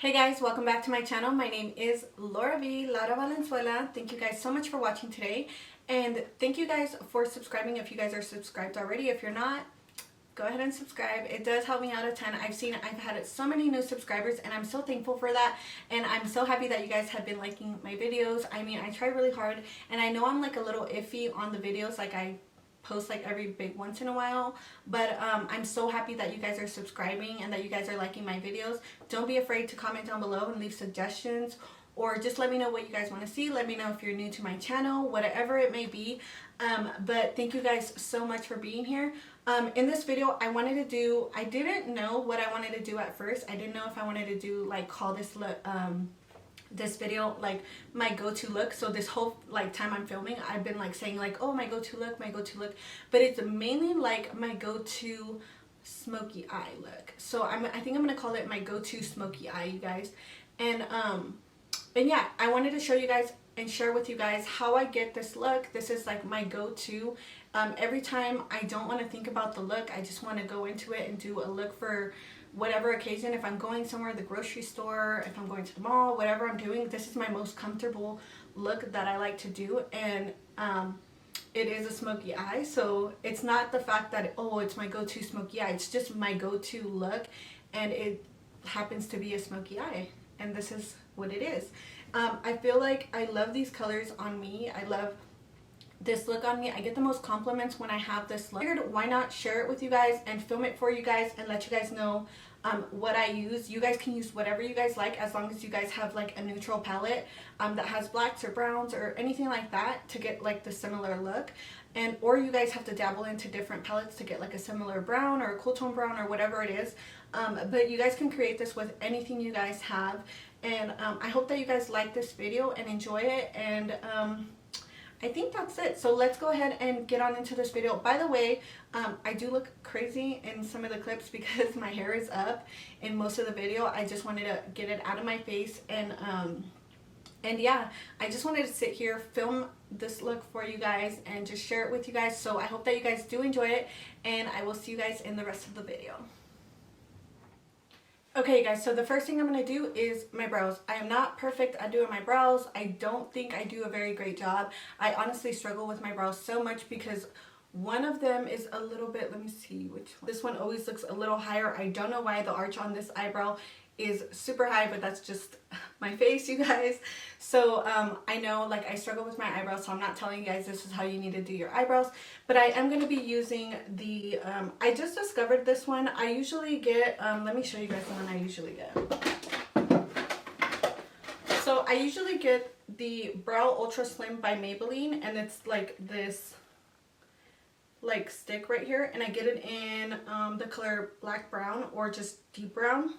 Hey guys, welcome back to my channel. My name is Laura Valenzuela. Thank you guys so much for watching today, and thank you guys for subscribing if you guys are subscribed already. If you're not, go ahead and subscribe. It does help me out a ton. I've had so many new subscribers, and I'm so thankful for that, and I'm so happy that you guys have been liking my videos. I mean, I try really hard, and I know I'm like a little iffy on the videos, like I post like every big once in a while, but I'm so happy that you guys are subscribing and that you guys are liking my videos. Don't be afraid to comment down below and leave suggestions, or just let me know what you guys want to see. Let me know if you're new to my channel, whatever it may be. But thank you guys so much for being here. In this video, I didn't know what I wanted to do at first. I didn't know if I wanted to do like call this video like my go-to look. So this whole like time I'm filming, I've been like saying like, oh, my go-to look, but it's mainly like my go-to smoky eye look. So I think I'm gonna call it my go-to smoky eye, you guys. And yeah, I wanted to show you guys and share with you guys how I get this look. This is like my go-to. Every time I don't want to think about the look, I just want to go into it and do a look for whatever occasion. If I'm going somewhere, the grocery store, if I'm going to the mall, whatever I'm doing, this is my most comfortable look that I like to do. And it is a smoky eye, so it's not the fact that it's my go-to smoky eye. It's just my go-to look, and it happens to be a smoky eye, and this is what it is. I feel like I love these colors on me. I love this look on me. I get the most compliments when I have this look. Why not share it with you guys and film it for you guys and let you guys know what I use. You guys can use whatever you guys like, as long as you guys have like a neutral palette that has blacks or browns or anything like that to get like the similar look. And or you guys have to dabble into different palettes to get like a similar brown or a cool tone brown or whatever it is. But you guys can create this with anything you guys have. And I hope that you guys like this video and enjoy it. And I think that's it. So let's go ahead and get on into this video. By the way, I do look crazy in some of the clips because my hair is up in most of the video. I just wanted to get it out of my face, and yeah, I just wanted to sit here, film this look for you guys, and just share it with you guys. So I hope that you guys do enjoy it, and I will see you guys in the rest of the video. Okay guys, so the first thing I'm going to do is my brows. I am not perfect at doing my brows. I don't think I do a very great job. I honestly struggle with my brows so much because one of them is a little bit, let me see which one. This one always looks a little higher. I don't know why the arch on this eyebrow is super high, but that's just my face, you guys. So I know like I struggle with my eyebrows, so I'm not telling you guys this is how you need to do your eyebrows, but I am going to be using the I just discovered this one. I usually get let me show you guys the one I usually get. So I usually get the Brow Ultra Slim by Maybelline, and it's like this like stick right here, and I get it in the color black brown or just deep brown.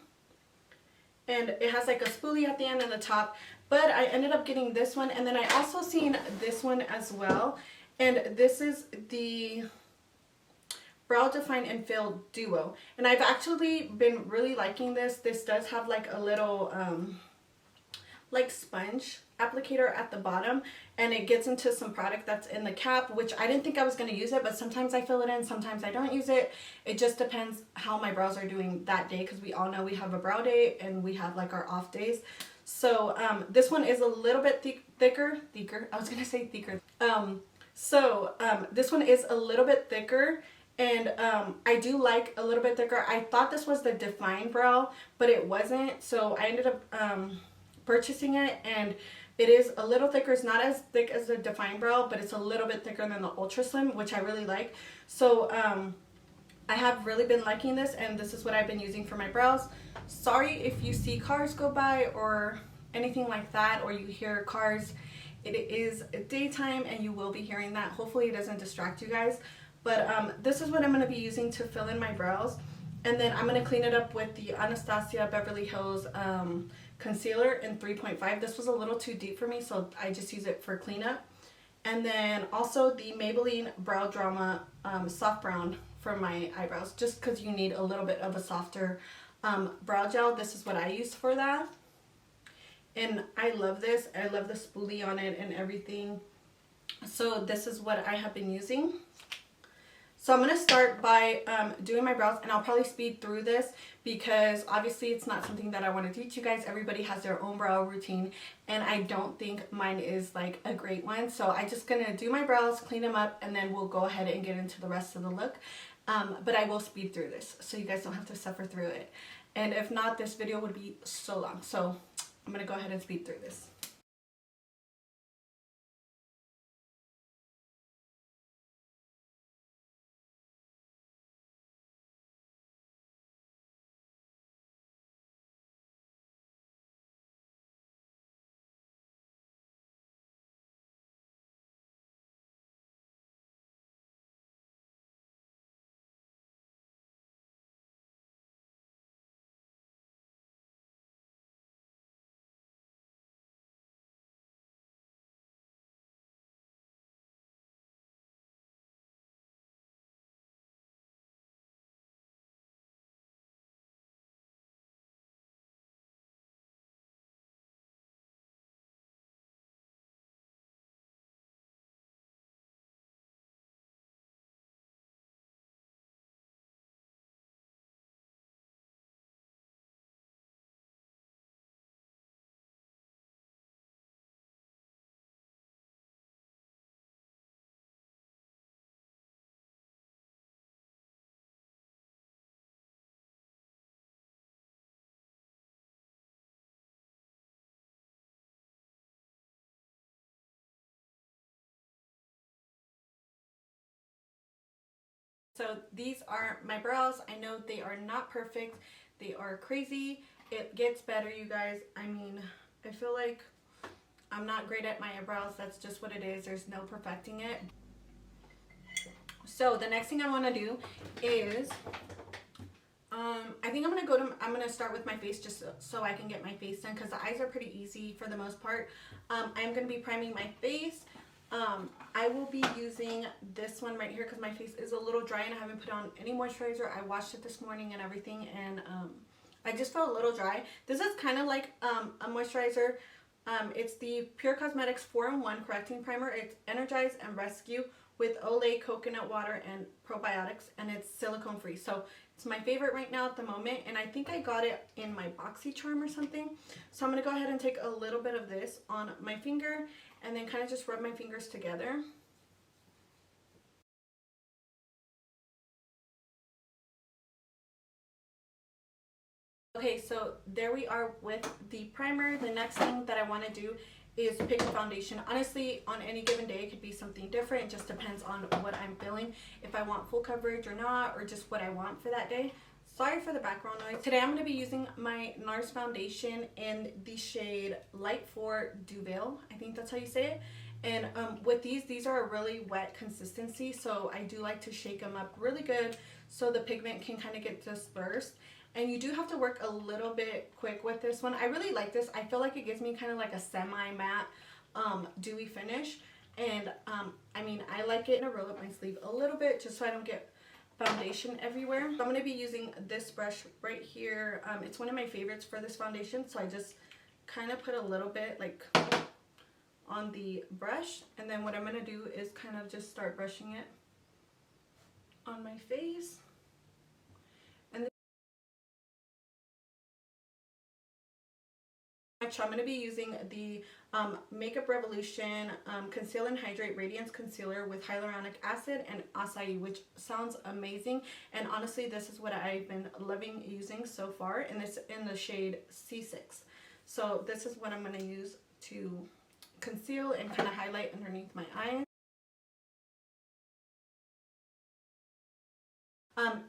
And it has like a spoolie at the end and the top, but I ended up getting this one. And then I also seen this one as well, and this is the Brow Define and Fill Duo, and I've actually been really liking this. This does have like a little like sponge applicator at the bottom, and it gets into some product that's in the cap, which I didn't think I was going to use it, but sometimes I fill it in, sometimes I don't use it. It just depends how my brows are doing that day, because we all know we have a brow day and we have like our off days. So this one is a little bit thicker. I was going to say thicker. This one is a little bit thicker, and I do like a little bit thicker. I thought this was the Define Brow, but it wasn't, so I ended up purchasing it, and it is a little thicker. It's not as thick as the Define Brow, but it's a little bit thicker than the Ultra Slim, which I really like. So I have really been liking this, and this is what I've been using for my brows. Sorry if you see cars go by or anything like that, or you hear cars. It is daytime and you will be hearing that. Hopefully it doesn't distract you guys. But this is what I'm going to be using to fill in my brows. And then I'm going to clean it up with the Anastasia Beverly Hills concealer in 3.5. This was a little too deep for me, so I just use it for cleanup. And then also the Maybelline Brow Drama Soft Brown for my eyebrows, just because you need a little bit of a softer brow gel. This is what I use for that, and I love this. I love the spoolie on it and everything. So this is what I have been using. So I'm going to start by doing my brows, and I'll probably speed through this because obviously it's not something that I want to teach you guys. Everybody has their own brow routine, and I don't think mine is like a great one. So I'm just going to do my brows, clean them up, and then we'll go ahead and get into the rest of the look. But I will speed through this so you guys don't have to suffer through it. And if not, this video would be so long. So I'm going to go ahead and speed through this. So these are my brows. I know they are not perfect. They are crazy. It gets better, you guys. I mean, I feel like I'm not great at my eyebrows. That's just what it is. There's no perfecting it. So the next thing I want to do is, I think I'm gonna start with my face just so I can get my face done because the eyes are pretty easy for the most part. I'm gonna be priming my face. I will be using this one right here because my face is a little dry and I haven't put on any moisturizer. I washed it this morning and everything, and I just felt a little dry. This is kind of like a moisturizer. It's the Pure Cosmetics 4-in-1 Correcting Primer. It's Energize and Rescue with Olay coconut water and probiotics, and it's silicone free. So it's my favorite right now at the moment, and I think I got it in my BoxyCharm or something. So I'm going to go ahead and take a little bit of this on my finger and then kind of just rub my fingers together. Okay, so there we are with the primer. The next thing that I want to do is pick a foundation. Honestly, on any given day, it could be something different. It just depends on what I'm feeling, if I want full coverage or not, or just what I want for that day. Sorry for the background noise. Today I'm going to be using my NARS foundation in the shade Light 4 Duvel. I think that's how you say it. And with these are a really wet consistency, so I do like to shake them up really good so the pigment can kind of get dispersed. And you do have to work a little bit quick with this one. I really like this. I feel like it gives me kind of like a semi-matte dewy finish. And I mean, I like it. I'm going to roll up my sleeve a little bit just so I don't get foundation everywhere. So I'm going to be using this brush right here. It's one of my favorites for this foundation. So I just kind of put a little bit like on the brush. And then what I'm going to do is kind of just start brushing it on my face. I'm going to be using the Makeup Revolution Conceal and Hydrate Radiance Concealer with Hyaluronic Acid and Acai, which sounds amazing. And honestly, this is what I've been loving using so far, and it's in the shade C6. So this is what I'm going to use to conceal and kind of highlight underneath my eyes.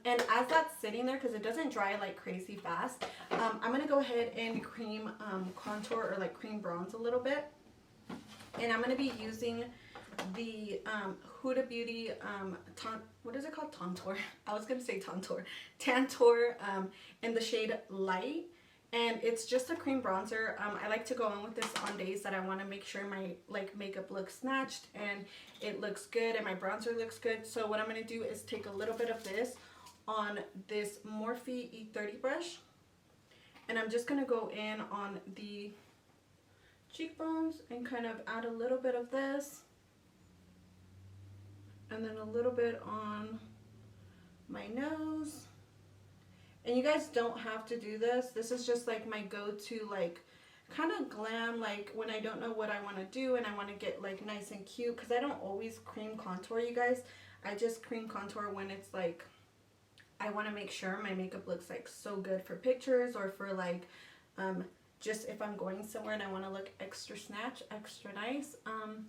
And as that's sitting there, because it doesn't dry like crazy fast, I'm going to go ahead and cream contour or like cream bronze a little bit. And I'm going to be using the Huda Beauty, what is it called? Tantour. I was going to say Tantour. Tantour in the shade Light. And it's just a cream bronzer. I like to go on with this on days that I want to make sure my like makeup looks snatched and it looks good and my bronzer looks good. So what I'm going to do is take a little bit of this on this Morphe E30 brush. And I'm just going to go in on the cheekbones and kind of add a little bit of this. And then a little bit on my nose. And you guys don't have to do this. This is just like my go-to, like kind of glam, like when I don't know what I want to do and I want to get like nice and cute, because I don't always cream contour, you guys. I just cream contour when it's like I want to make sure my makeup looks like so good for pictures, or for like just if I'm going somewhere and I want to look extra snatch, extra nice. I'm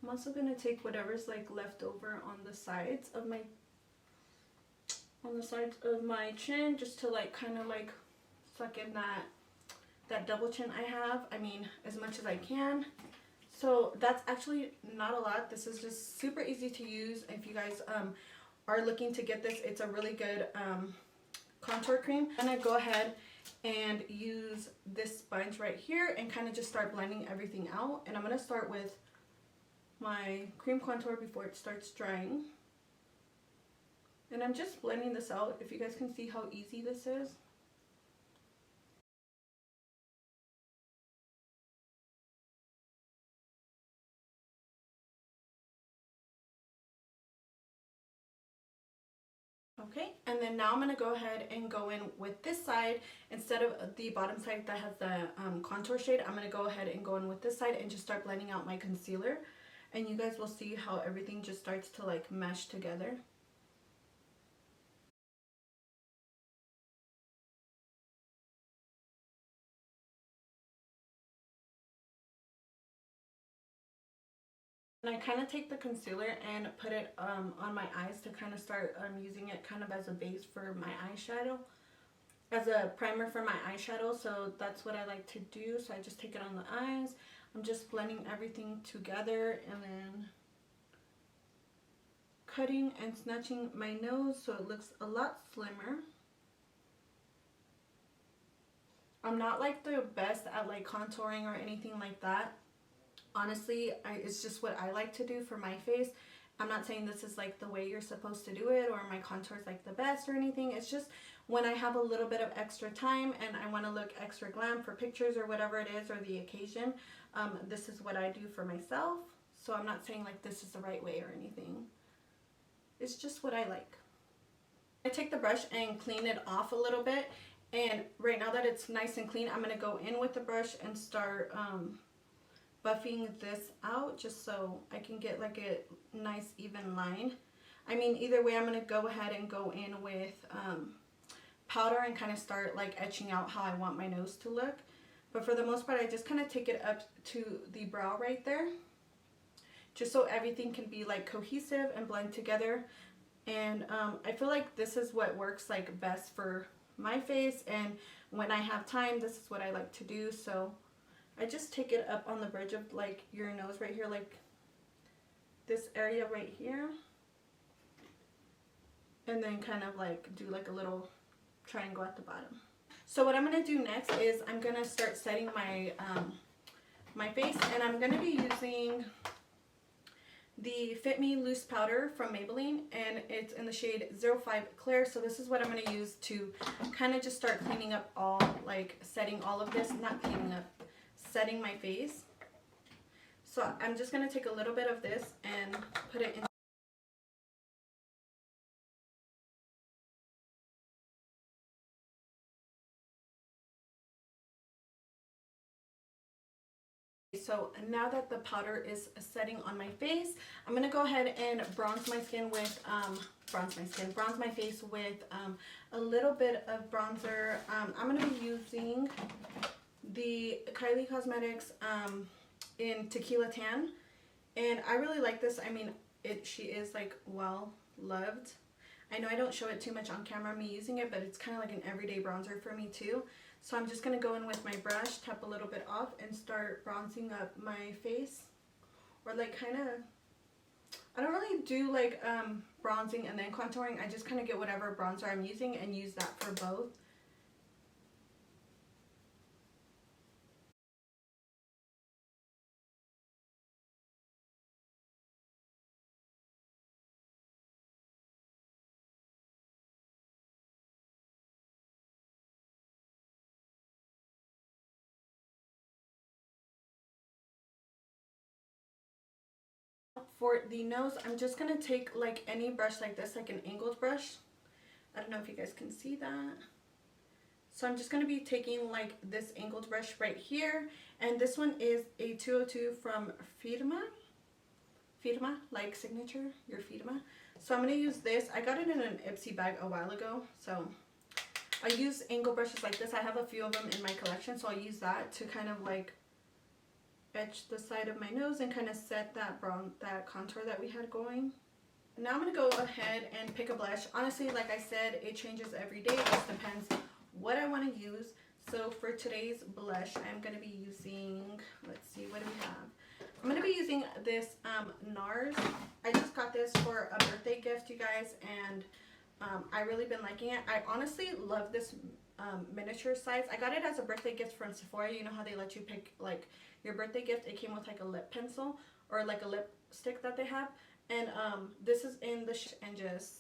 also going to take whatever's like left over on the sides of my chin, just to like kind of like suck in that double chin I have. I mean, as much as I can. So that's actually not a lot. This is just super easy to use. If you guys are looking to get this, it's a really good contour cream. I'm gonna go ahead and use this sponge right here and kind of just start blending everything out. And I'm gonna start with my cream contour before it starts drying. And I'm just blending this out. If you guys can see how easy this is. Okay, and then now I'm going to go ahead and go in with this side. Instead of the bottom side that has the contour shade, I'm going to go ahead and go in with this side and just start blending out my concealer. And you guys will see how everything just starts to like mesh together. And I kind of take the concealer and put it on my eyes to kind of start using it kind of as a base for my eyeshadow. As a primer for my eyeshadow, so that's what I like to do. So I just take it on the eyes. I'm just blending everything together and then cutting and snatching my nose so it looks a lot slimmer. I'm not like the best at like contouring or anything like that. Honestly, it's just what I like to do for my face. I'm not saying this is like the way you're supposed to do it, or my contour is like the best or anything. It's just when I have a little bit of extra time and I want to look extra glam for pictures or whatever it is, or the occasion, this is what I do for myself. So I'm not saying like this is the right way or anything. It's just what I like. I take the brush and clean it off a little bit. And right now that it's nice and clean, I'm going to go in with the brush and start buffing this out, just so I can get like a nice even line. I mean, either way, I'm going to go ahead and go in with powder and kind of start like etching out how I want my nose to look. But for the most part, I just kind of take it up to the brow right there, just so everything can be like cohesive and blend together. And I feel like this is what works like best for my face, and when I have time, this is what I like to do. So I just take it up on the bridge of like your nose right here, like this area right here, and then kind of like do like a little triangle at the bottom. So what I'm going to do next is I'm going to start setting my my face, and I'm going to be using the Fit Me Loose Powder from Maybelline, and it's in the shade 05 Clear. So this is what I'm going to use to kind of just start cleaning up all, like setting all of this, not cleaning up, setting my face. So I'm just going to take a little bit of this and put it in. So now that the powder is setting on my face, I'm going to go ahead and bronze my skin with, bronze my face with a little bit of bronzer. I'm going to be using the Kylie Cosmetics in Tequila Tan. And I really like this. I mean, she is like well loved. I know I don't show it too much on camera, me using it, but it's kind of like an everyday bronzer for me too. So I'm just going to go in with my brush, tap a little bit off, and start bronzing up my face. Or like kind of, I don't really do like bronzing and then contouring. I just kind of get whatever bronzer I'm using and use that for both. For the nose, I'm just going to take like any brush like this, like an angled brush, I don't know if you guys can see that. So I'm just going to be taking like this angled brush right here. And this one is a 202 from Firma, like signature, your Firma. So I'm going to use this. I got it in an Ipsy bag a while ago. So I use angle brushes like this. I have a few of them in my collection. So I'll use that to kind of like etch the side of my nose and kind of set that contour that we had going. Now I'm going to go ahead and pick a blush. Honestly, like I said, it changes every day. It just depends what I want to use. So for today's blush, I'm going to be using, let's see, what do we have? I'm going to be using this NARS. I just got this for a birthday gift, you guys, and I really been liking it. I honestly love this miniature size. I got it as a birthday gift from Sephora. You know how they let you pick like your birthday gift? It came with like a lip pencil or like a lipstick that they have. And this is in the and just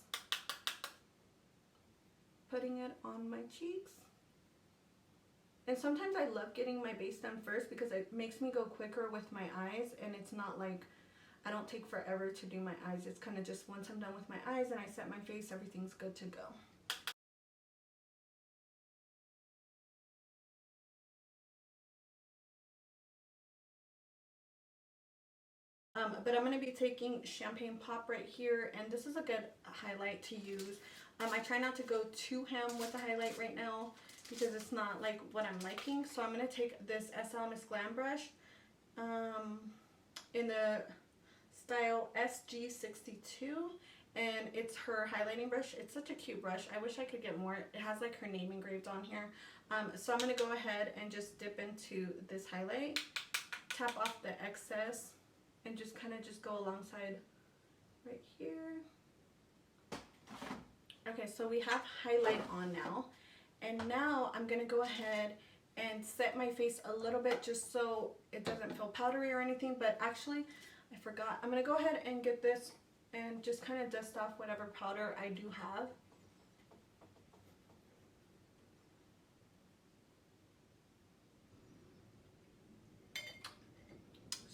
putting it on my cheeks. And sometimes I love getting my base done first because it makes me go quicker with my eyes, and it's not like I don't take forever to do my eyes. It's kind of just once I'm done with my eyes and I set my face, everything's good to go. But I'm going to be taking Champagne Pop right here, and this is a good highlight to use. I try not to go too ham with the highlight right now because it's not like what I'm liking. So I'm going to take this SL Miss Glam brush in the style SG62, and it's her highlighting brush. It's such a cute brush. I wish I could get more. It has like her name engraved on here. So I'm going to go ahead and just dip into this highlight, tap off the excess, and just kind of just go alongside right here. Okay, so we have highlight on now, and now I'm gonna go ahead and set my face a little bit just so it doesn't feel powdery or anything. But actually I forgot, I'm gonna go ahead and get this and just kind of dust off whatever powder I do have.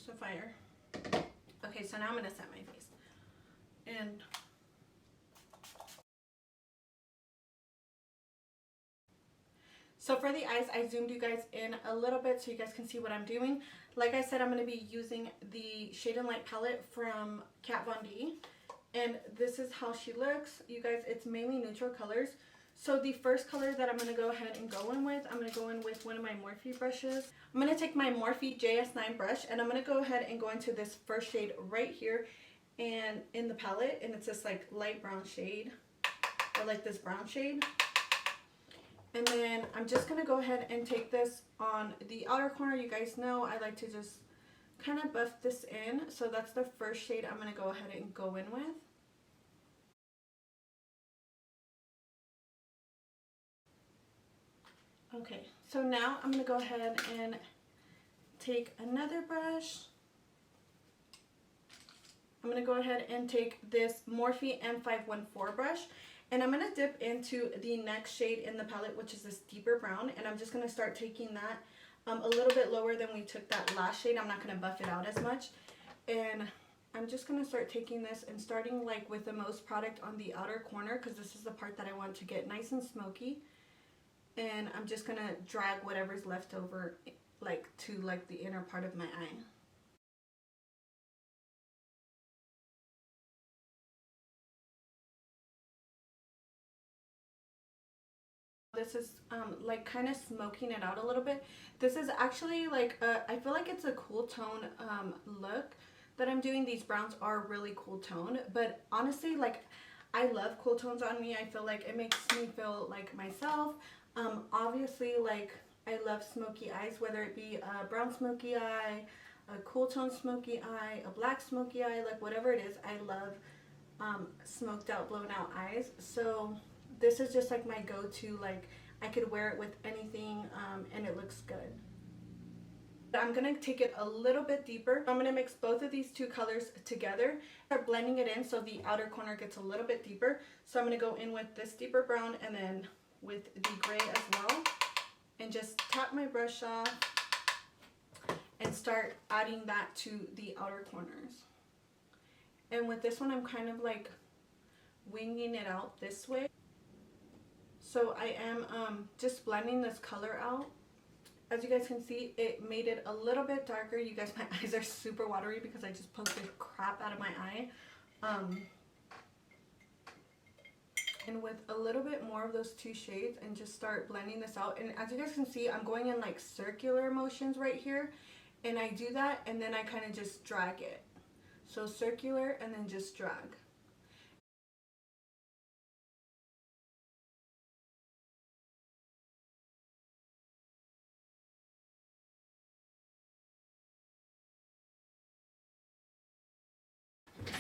So fire. Okay, so now I'm gonna set my face. And so for the eyes, I zoomed you guys in a little bit so you guys can see what I'm doing. Like I said, I'm going to be using the Shade and Light palette from Kat Von D. And this is how she looks. You guys, it's mainly neutral colors. So the first color that I'm going to go ahead and go in with, I'm going to go in with one of my Morphe brushes. I'm going to take my Morphe JS9 brush, and I'm going to go ahead and go into this first shade right here and in the palette. And it's this like light brown shade, or like this brown shade. And then I'm just going to go ahead and take this on the outer corner. You guys know I like to just kind of buff this in. So that's the first shade I'm going to go ahead and go in with. Okay, so now I'm going to go ahead and take another brush. I'm going to go ahead and take this Morphe M514 brush. And I'm going to dip into the next shade in the palette, which is this deeper brown. And I'm just going to start taking that a little bit lower than we took that last shade. I'm not going to buff it out as much. And I'm just going to start taking this and starting like with the most product on the outer corner, because this is the part that I want to get nice and smoky. And I'm just going to drag whatever's left over like to like the inner part of my eye. This is like kind of smoking it out a little bit. This is actually like I feel like it's a cool tone look that I'm doing. These browns are really cool tone, but honestly, like, I love cool tones on me. I feel like it makes me feel like myself. Obviously, like, I love smoky eyes, whether it be a brown smoky eye, a cool tone smoky eye, a black smoky eye, like whatever it is. I love smoked out, blown out eyes. So this is just like my go-to. Like, I could wear it with anything and it looks good. I'm going to take it a little bit deeper. I'm going to mix both of these two colors together. Start blending it in so the outer corner gets a little bit deeper. So I'm going to go in with this deeper brown and then with the gray as well. And just tap my brush off and start adding that to the outer corners. And with this one, I'm kind of like winging it out this way. So I am just blending this color out. As you guys can see, it made it a little bit darker. You guys, my eyes are super watery because I just poked the crap out of my eye. And with a little bit more of those two shades and just start blending this out. And as you guys can see, I'm going in like circular motions right here. And I do that and then I kind of just drag it. So circular and then just drag.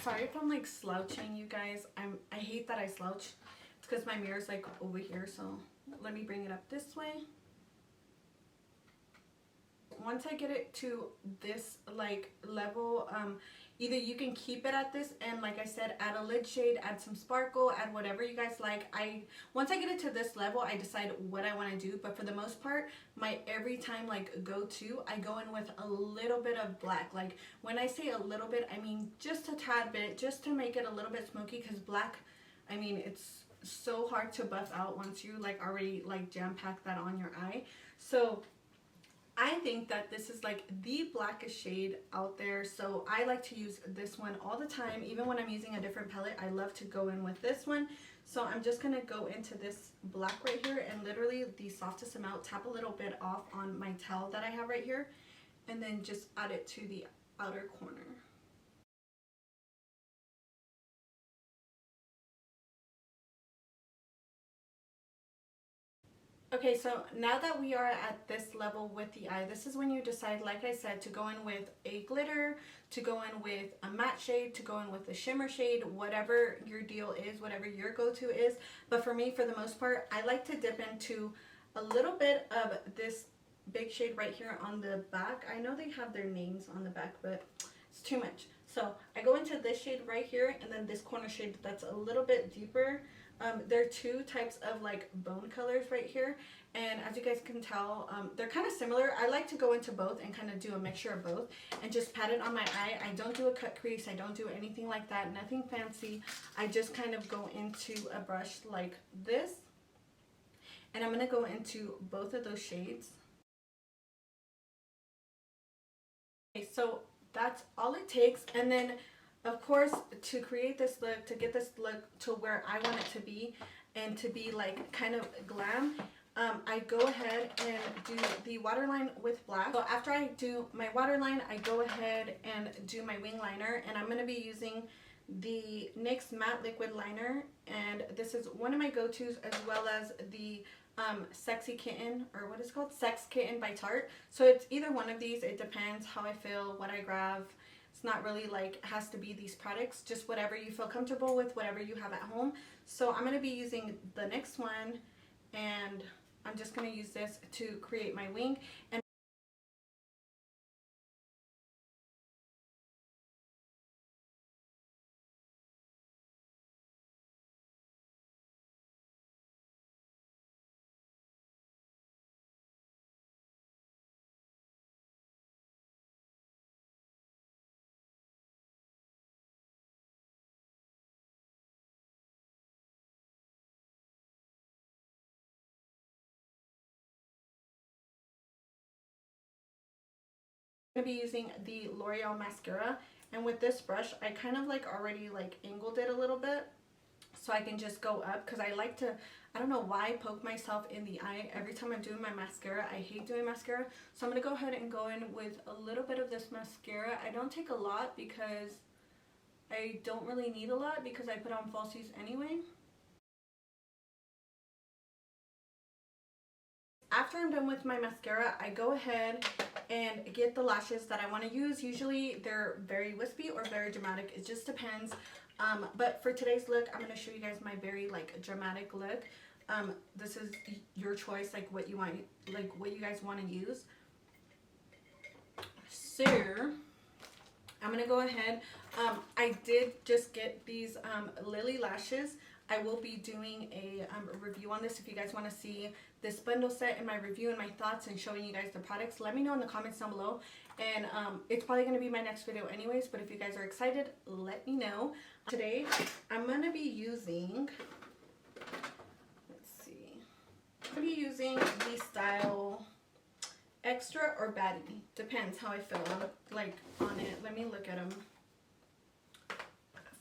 Sorry if I'm like slouching, you guys. I hate that I slouch. It's because my mirror's like over here, so let me bring it up this way. Once I get it to this like level, either you can keep it at this and like I said, add a lid shade, add some sparkle, add whatever you guys like. Once I get it to this level, I decide what I want to do, but for the most part, my every time like go-to, I go in with a little bit of black. Like when I say a little bit, I mean just a tad bit, just to make it a little bit smoky, because black, I mean, it's so hard to buff out once you like already like jam-pack that on your eye. So I think that this is like the blackest shade out there, so I like to use this one all the time. Even when I'm using a different palette, I love to go in with this one. So I'm just going to go into this black right here and literally the softest amount, tap a little bit off on my towel that I have right here, and then just add it to the outer corner. Okay, so now that we are at this level with the eye, this is when you decide, like I said, to go in with a glitter, to go in with a matte shade, to go in with a shimmer shade, whatever your deal is, whatever your go-to is. But for me, for the most part, I like to dip into a little bit of this big shade right here on the back. I know they have their names on the back, but it's too much. So I go into this shade right here and then this corner shade that's a little bit deeper. There are two types of like bone colors right here, and as you guys can tell, they're kind of similar. I like to go into both and kind of do a mixture of both and just pat it on my eye. I don't do a cut crease, I don't do anything like that, nothing fancy. I just kind of go into a brush like this, and I'm going to go into both of those shades. Okay, so that's all it takes. And then of course, to create this look, to get this look to where I want it to be and to be like kind of glam, I go ahead and do the waterline with black. So after I do my waterline, I go ahead and do my wing liner, and I'm going to be using the NYX matte liquid liner, and this is one of my go-tos, as well as the Sexy Kitten, or what is it called, Sex Kitten by Tarte. So it's either one of these. It depends how I feel, what I grab. It's not really like has to be these products, just whatever you feel comfortable with, whatever you have at home. So I'm going to be using the NYX one, and I'm just going to use this to create my wing. And I'm going to be using the L'Oreal mascara, and with this brush I kind of like already like angled it a little bit so I can just go up, because I like to, I don't know why, poke myself in the eye every time I'm doing my mascara. I hate doing mascara. So I'm going to go ahead and go in with a little bit of this mascara. I don't take a lot because I don't really need a lot, because I put on falsies anyway. After I'm done with my mascara, I go ahead and get the lashes that I want to use. Usually they're very wispy or very dramatic. It just depends. But for today's look, I'm going to show you guys my very like dramatic look. This is your choice, like what you want, like what you guys want to use. So I'm going to go ahead. I did just get these Lily lashes. I will be doing a review on this. If you guys want to see this bundle set and my review and my thoughts and showing you guys the products, let me know in the comments down below. And it's probably going to be my next video anyways, but if you guys are excited, let me know. Today, I'm going to be using, let's see, I'll be using the style Extra or Baddie. Depends how I feel like on it. Let me look at them.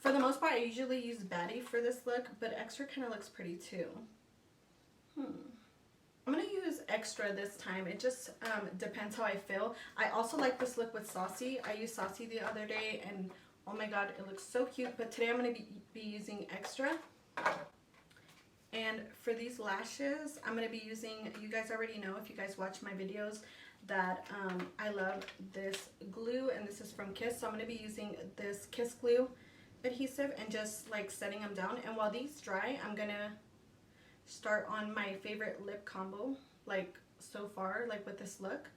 For the most part, I usually use Baddie for this look, but Extra kind of looks pretty too. I'm going to use Extra this time. It just depends how I feel. I also like this look with Saucy. I used Saucy the other day and oh my god, it looks so cute. But today I'm going to be using Extra. And for these lashes, I'm going to be using, you guys already know if you guys watch my videos, that I love this glue, and this is from Kiss. So I'm going to be using this Kiss glue adhesive and just like setting them down. And while these dry, I'm going to start on my favorite lip combo, like so far, like with this look.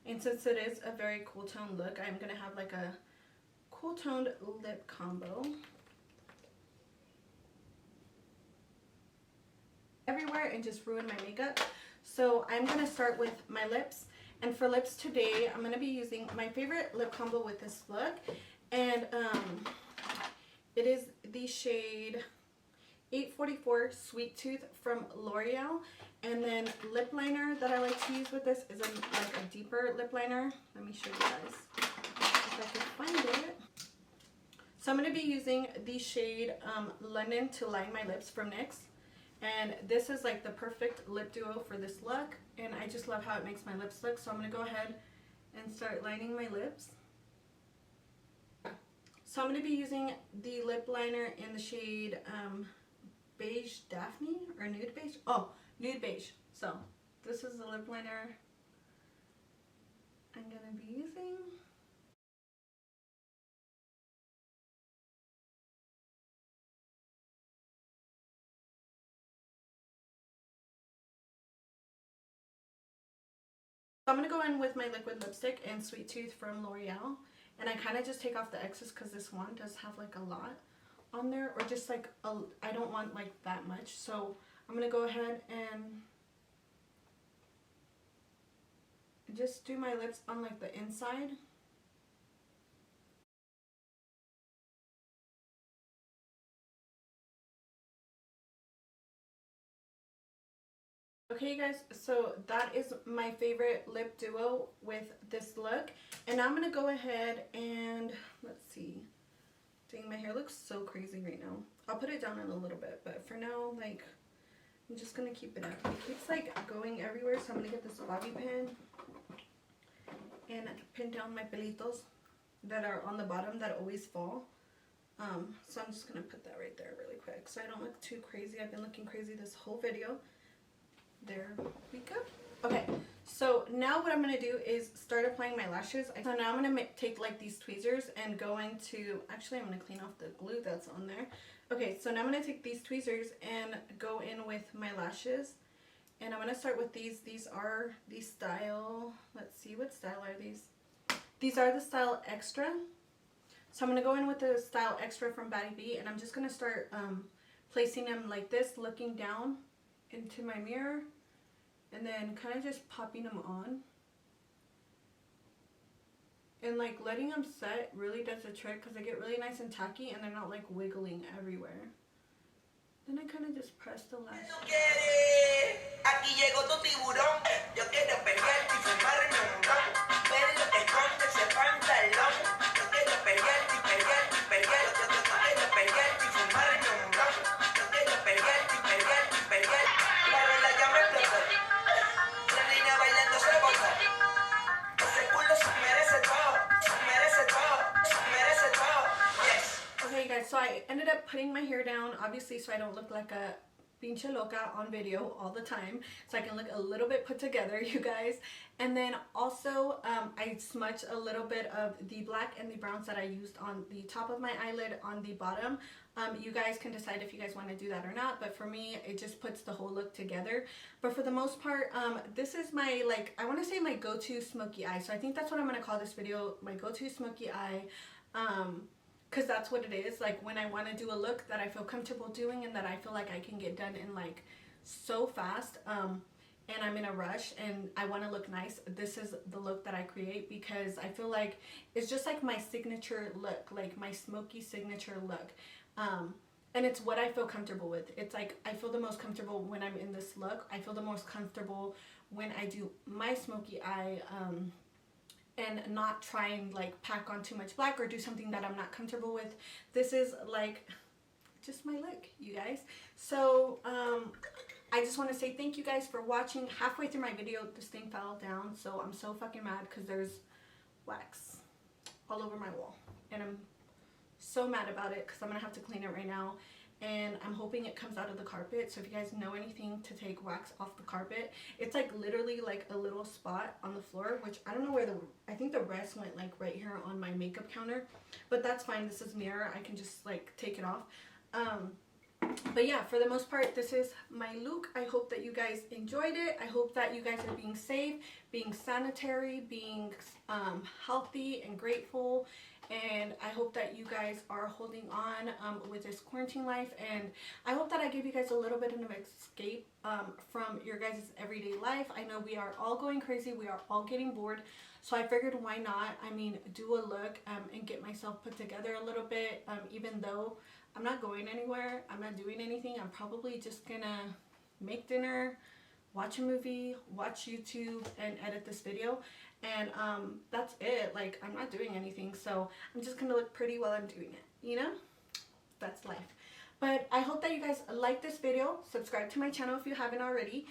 And since it is a very cool tone look, I'm going to have like a cool toned lip combo everywhere and just ruin my makeup. So I'm going to start with my lips, and for lips today I'm going to be using my favorite lip combo with this look, and it is the shade 844 Sweet Tooth from L'Oreal. And then lip liner that I like to use with this is like a deeper lip liner. Let me show you guys if I can find it. So I'm going to be using the shade London to line my lips from NYX. And this is like the perfect lip duo for this look, and I just love how it makes my lips look. So I'm going to go ahead and start lining my lips. So I'm going to be using the lip liner in the shade Beige Daphne, or Nude Beige. Oh, Nude Beige. So this is the lip liner I'm going to be using. So I'm going to go in with my liquid lipstick in Sweet Tooth from L'Oreal, and I kind of just take off the excess because this one does have like a lot on there, or just like I don't want like that much. So I'm going to go ahead and just do my lips on like the inside. Okay, you guys, so that is my favorite lip duo with this look. And I'm going to go ahead and, let's see. Dang, my hair looks so crazy right now. I'll put it down in a little bit, but for now, like, I'm just going to keep it up. It keeps, like, going everywhere, so I'm going to get this bobby pin and pin down my pelitos that are on the bottom that always fall. So I'm just going to put that right there really quick so I don't look too crazy. I've been looking crazy this whole video. There we go. Okay, so now what I'm going to do is start applying my lashes. So now I'm going to take like these tweezers and go into, actually I'm going to clean off the glue that's on there. Okay, so now I'm going to take these tweezers and go in with my lashes. And I'm going to start with these. These are the style, let's see, what style are these? These are the style Extra. So I'm going to go in with the style Extra from Baddie B, and I'm just going to start placing them like this, looking down into my mirror, and then kind of just popping them on. And like letting them set really does the trick because they get really nice and tacky and they're not like wiggling everywhere. Then I kind of just press the lash. Okay guys, so I ended up putting my hair down, obviously, so I don't look like a pinche loca on video all the time, so I can look a little bit put together, you guys. And then also I smudged a little bit of the black and the browns that I used on the top of my eyelid on the bottom. You guys can decide if you guys want to do that or not, but for me it just puts the whole look together. But for the most part, this is my, like, I want to say my go-to smoky eye, so I think that's what I'm going to call this video, my go-to smoky eye. Because that's what it is, like when I want to do a look that I feel comfortable doing and that I feel like I can get done in like so fast, and I'm in a rush and I want to look nice, this is the look that I create, because I feel like it's just like my signature look, like my smoky signature look. and it's what I feel comfortable with. It's like I feel the most comfortable when I'm in this look. I feel the most comfortable when I do my smoky eye, and not try and like pack on too much black or do something that I'm not comfortable with. This is like just my look, you guys. So I just want to say thank you guys for watching. Halfway through my video, this thing fell down, so I'm so fucking mad because there's wax all over my wall, and I'm so mad about it because I'm gonna have to clean it right now, and I'm hoping it comes out of the carpet. So if you guys know anything to take wax off the carpet, it's like literally like a little spot on the floor, which I don't know where I think the rest went like right here on my makeup counter, but that's fine. This is mirror, I can just like take it off. But yeah, for the most part, this is my look. I hope that you guys enjoyed it. I hope that you guys are being safe, being sanitary, being healthy and grateful. And I hope that you guys are holding on with this quarantine life. And I hope that I gave you guys a little bit of an escape from your guys' everyday life. I know we are all going crazy. We are all getting bored. So I figured why not, I mean, do a look and get myself put together a little bit, even though I'm not going anywhere, I'm not doing anything. I'm probably just gonna make dinner, watch a movie, watch YouTube, and edit this video. And that's it. Like, I'm not doing anything, so I'm just gonna look pretty while I'm doing it, you know? That's life. But I hope that you guys like this video. Subscribe to my channel if you haven't already.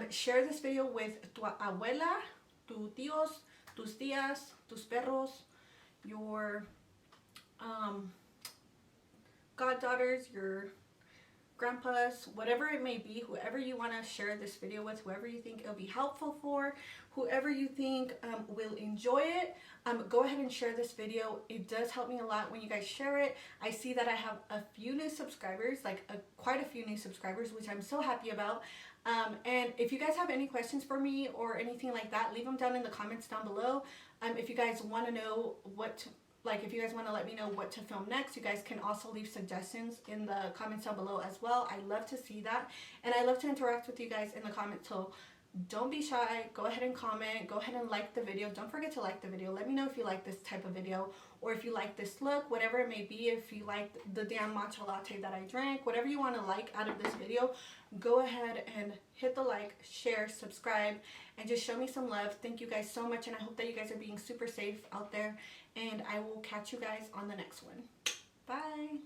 Share this video with tu abuela, tu tíos, tus tías, tus perros, your goddaughters, your grandpas, whatever it may be, whoever you want to share this video with, whoever you think it'll be helpful for, whoever you think will enjoy it, go ahead and share this video. It does help me a lot when you guys share it. I see that I have a few new subscribers, like quite a few new subscribers, which I'm so happy about. And if you guys have any questions for me or anything like that, leave them down in the comments down below. If you guys want to know if you guys want to let me know what to film next, you guys can also leave suggestions in the comments down below as well. I love to see that, and I love to interact with you guys in the comments, so don't be shy. Go ahead and comment. Go ahead and like the video. Don't forget to like the video. Let me know if you like this type of video, or if you like this look, whatever it may be. If you like the damn matcha latte that I drank, whatever you want to like out of this video, go ahead and hit the like, share, subscribe, and just show me some love. Thank you guys so much, and I hope that you guys are being super safe out there, and I will catch you guys on the next one. Bye.